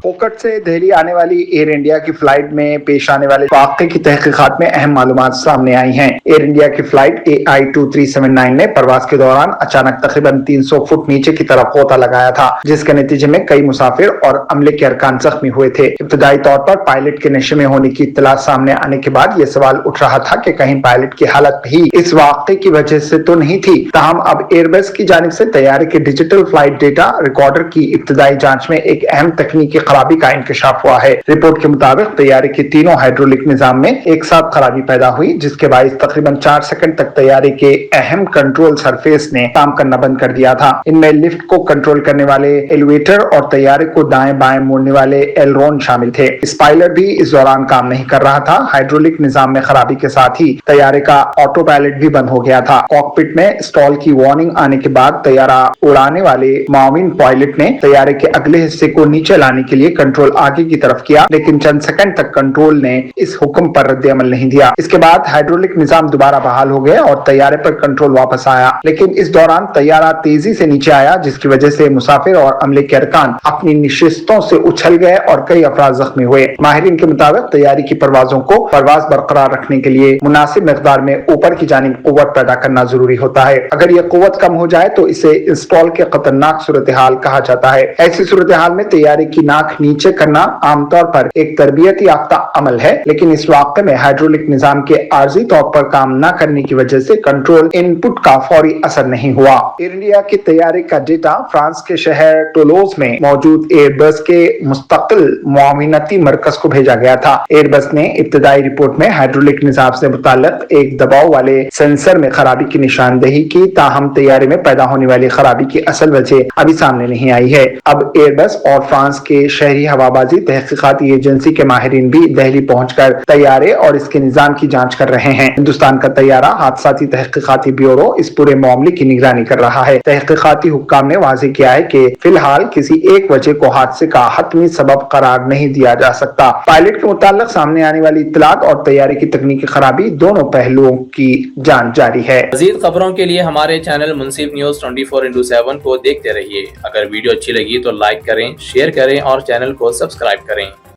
पोकट से दिल्ली आने वाली एयर इंडिया की फ्लाइट में पेश आने वाले वाक़े की तहकीकात में अहम मालूमात सामने आई हैं। एयर इंडिया की फ्लाइट AI2379 ने परवाज के दौरान अचानक तकरीबन 300 फुट नीचे की तरफ गोता लगाया था, जिसके नतीजे में कई मुसाफिर और अमले के अरकान जख्मी हुए थे। इब्तदाई तौर पर पायलट के नशे में होने की इत्तला सामने आने के बाद यह सवाल उठ रहा था कि कहीं पायलट की हालत भी इस वाक़े की वजह से तो नहीं थी। ताहम अब एयरबस की जानिब से तैयारे के डिजिटल फ्लाइट डेटा रिकॉर्डर की इब्तदाई जांच में एक अहम तकनीकी खराबी का इंकशाफ हुआ है। रिपोर्ट के मुताबिक तैयारे के तीनों हाइड्रोलिक निजाम में एक साथ खराबी पैदा हुई, जिसके बायस तकरीबन 4 सेकंड तक तैयारे के अहम कंट्रोल सरफेस ने काम करना बंद कर दिया था। इनमें लिफ्ट को कंट्रोल करने वाले एलिवेटर और तैयारे को दाएं बाएं मोड़ने वाले एलरोन शामिल थे। स्पाइलर भी इस दौरान काम नहीं कर रहा था। हाइड्रोलिक निजाम में खराबी के साथ ही तैयारे का ऑटो पायलट भी बंद हो गया था। कॉकपिट में स्टॉल की वार्निंग आने के बाद तैयारा उड़ाने वाले माविन पायलट ने तैयारे के अगले हिस्से को नीचे लाने के लिए कंट्रोल आगे की तरफ किया, लेकिन चंद सेकंड तक कंट्रोल ने इस हुक्म पर रद्द अमल नहीं दिया। इसके बाद हाइड्रोलिक निजाम दोबारा बहाल हो गए और तैयारे पर कंट्रोल वापस आया, लेकिन इस दौरान तैयारा तेजी से नीचे आया, जिसकी वजह से मुसाफिर और अमले के अरकान अपनी निशिस्तों से उछल गए और कई अफराद जख्मी हुए। माहिरीन के मुताबिक तैयारी की परवाजों को परवाज बरकरार रखने के लिए मुनासिब मिकदार में ऊपर की जानिब कुव्वत पैदा करना जरूरी होता है। अगर यह कुव्वत कम हो जाए तो इसे इंस्टॉल के खतरनाक सूरत हाल कहा जाता है। ऐसी सूरत हाल में तैयारे की नाक नीचे करना आमतौर पर एक तरबियत याफ्ता अमल है, लेकिन इस वाक़े में हाइड्रोलिक निजाम के आर्जी तौर पर काम न करने की वजह से कंट्रोल इनपुट का फौरी असर नहीं हुआ। एयर इंडिया के तैयारे का डेटा फ्रांस के शहर टोलोज में मौजूद एयरबस के मुस्तकिल मुआविनती मरकज को भेजा गया था। एयरबस ने इब्तदाई रिपोर्ट में हाइड्रोलिक निजाम से मुताल्लिक एक दबाव वाले सेंसर में खराबी की निशानदेही की, ताहम तैयारे में पैदा होने वाली खराबी की असल वजह अभी सामने नहीं आई है। अब एयरबस और फ्रांस के शहरी हवाबाजी तहकीकाती एजेंसी के माहिरीन भी दिल्ली पहुंचकर तैयारे और इसके निजाम की जांच कर रहे हैं। हिंदुस्तान का तैयारा हादसाती तहकीकाती ब्यूरो इस पूरे मामले की निगरानी कर रहा है। तहकीकाती हुक्काम ने वाज़ेह किया है कि फिलहाल किसी एक वजह को हादसे का हतमी सबब करार नहीं दिया जा सकता। पायलट के मुताल्लिक सामने आने वाली इत्तलात और तैयारी की तकनीकी खराबी दोनों पहलुओं की जांच जारी है। मज़ीद खबरों के लिए हमारे चैनल मुनसिफ न्यूज़ 24x7 को देखते रहिए। अगर वीडियो अच्छी लगी तो लाइक करें, शेयर करें और चैनल को सब्सक्राइब करें।